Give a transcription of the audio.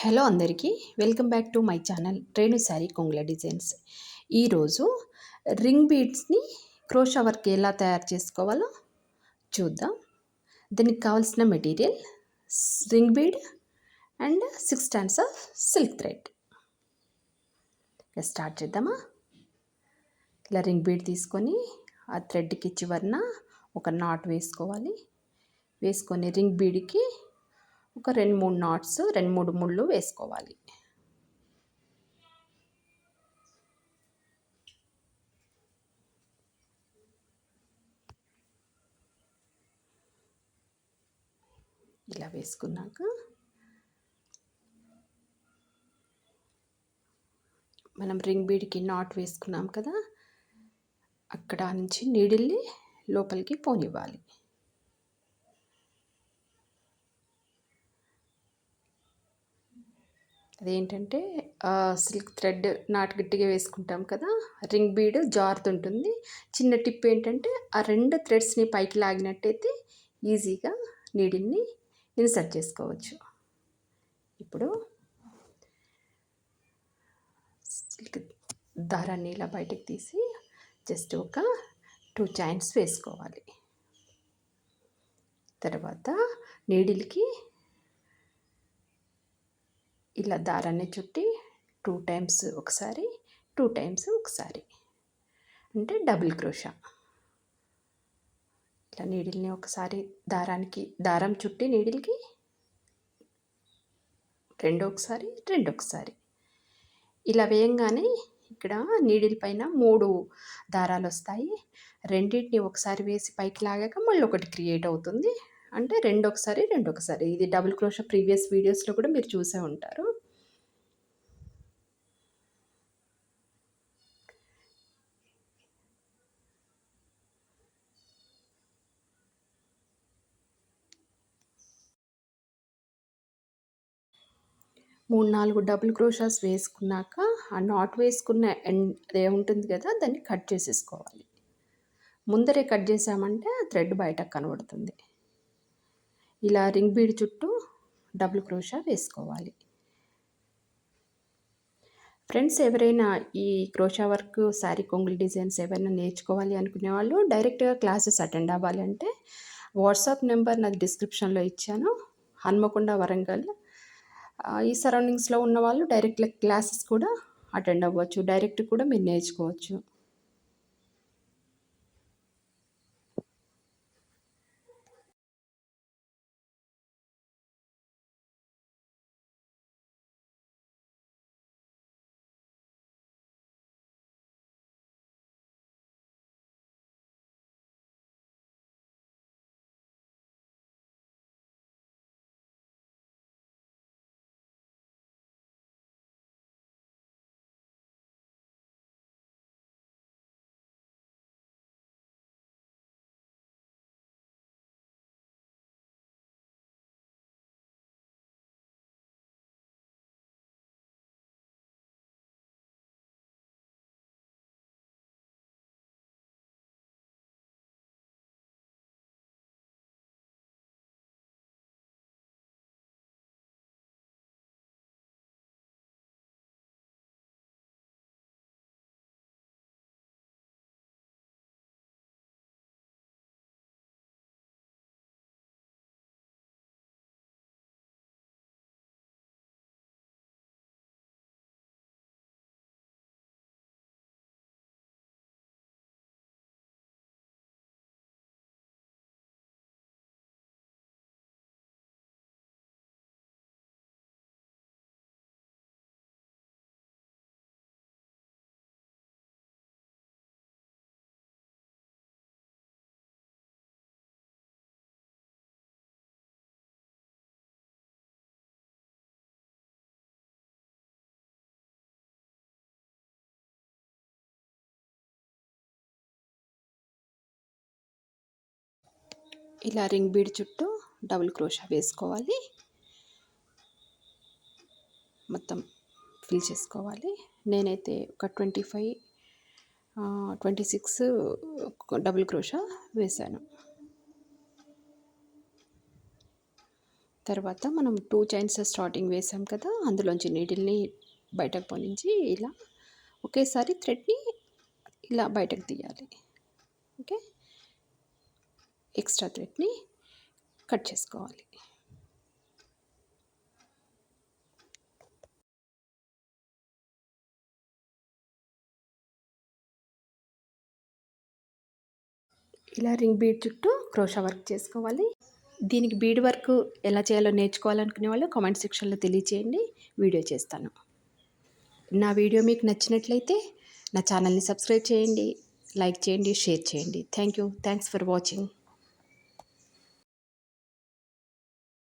Hello అందరికీ welcome back to my channel Renu sari కొంగుల designs. ఈరోజు రింగ్ బీడ్స్ని క్రోషా వర్క్ ఎలా తయారు చేసుకోవాలో చూద్దాం. దీనికి కావాల్సిన material ring bead and 6 strands of silk thread. Start చేద్దామా? ఇలా రింగ్ బీడ్ తీసుకొని ఆ థ్రెడ్కి చివరన ఒక నాట్ వేసుకోవాలి. వేసుకొని రింగ్ బీడ్కి ఒక 2-3 నాట్స్ 2-3 ముళ్ళు వేసుకోవాలి. ఇలా వేసుకున్నాక మనం రింగ్ బీడ్కి నాట్ వేసుకున్నాం కదా, అక్కడ నుంచి నీడిల్ని లోపలికి పోనివ్వాలి. అదేంటంటే సిల్క్ థ్రెడ్ నాట్ గట్టిగా వేసుకుంటాం కదా, రింగ్ బీడ్ జారుతుంటుంది. చిన్న టిప్ ఏంటంటే ఆ 2 థ్రెడ్స్ని పైకి లాగినట్టయితే ఈజీగా నీడిల్ని ఇన్సర్ట్ చేసుకోవచ్చు. ఇప్పుడు సిల్క్ దారాన్ని ఇలా బయటకు తీసి జస్ట్ ఒక 2 చైన్స్ వేసుకోవాలి. తర్వాత నీడిల్కి ఇలా దారాన్ని చుట్టి 2 టైమ్స్ ఒకసారి 2 టైమ్స్ ఒకసారి, అంటే డబుల్ క్రోషా. ఇలా నీడిల్ని ఒకసారి దారం చుట్టి నీడిల్కి రెండొకసారి ఇలా వేయంగానే ఇక్కడ నీడిల్ పైన 3 దారాలు వస్తాయి. రెండింటిని ఒకసారి వేసి పైకి లాగాక మళ్ళీ ఒకటి క్రియేట్ అవుతుంది. అంటే రెండొకసారి ఇది డబుల్ క్రోషా ప్రీవియస్ వీడియోస్లో కూడా మీరు చూసే ఉంటారు. మూడు 4 డబుల్ క్రోషాస్ వేసుకున్నాక ఆ నాట్ వేసుకున్న అదే ఉంటుంది కదా, దాన్ని కట్ చేసేసుకోవాలి. ముందరే కట్ చేసామంటే ఆ థ్రెడ్ బయటకు కనబడుతుంది. ఇలా రింగ్ బీడ్ చుట్టూ డబుల్ క్రోషా వేసుకోవాలి. ఫ్రెండ్స్, ఎవరైనా ఈ క్రోషా వర్క్ శారీ కొంగుల డిజైన్స్ ఎవరైనా నేర్చుకోవాలి అనుకునే వాళ్ళు డైరెక్ట్గా క్లాసెస్ అటెండ్ అవ్వాలి అంటే వాట్సాప్ నెంబర్ నాది డిస్క్రిప్షన్లో ఇచ్చాను. హన్మకొండ, వరంగల్ ఈ సరౌండింగ్స్లో ఉన్న వాళ్ళు డైరెక్ట్ క్లాసెస్ కూడా అటెండ్ అవ్వచ్చు. డైరెక్ట్ కూడా మీరు నేర్చుకోవచ్చు. ఇలా రింగ్ బీడ్ చుట్టూ డబుల్ క్రోషా వేసుకోవాలి. మొత్తం ఫిల్ చేసుకోవాలి. నేనైతే ఒక 26 డబుల్ క్రోషా వేశాను. తర్వాత మనం 2 చైన్స్ స్టార్టింగ్ వేసాం కదా! అందులోంచి నీడిల్‌ని బయటకు పోనించి ఇలా ఒకేసారి థ్రెడ్‌ని ఇలా బయటకు తీయాలి. ఓకే. ఎక్స్ట్రా థ్రెడ్‌ని కట్ చేసుకోవాలి. ఇలా రింగ్ బీడ్ చుట్టూ క్రోషా వర్క్ చేసుకోవాలి. దీనికి బీడ్ వర్క్ ఎలా చేయాలో నేర్చుకోవాలనుకునే వాళ్ళు కామెంట్ సెక్షన్‌లో తెలియచేయండి. వీడియో చేస్తాను. నా వీడియో మీకు నచ్చినట్లయితే నా ఛానల్‌ని సబ్స్క్రైబ్ చేయండి, లైక్ చేయండి, షేర్ చేయండి. Thanks for watching.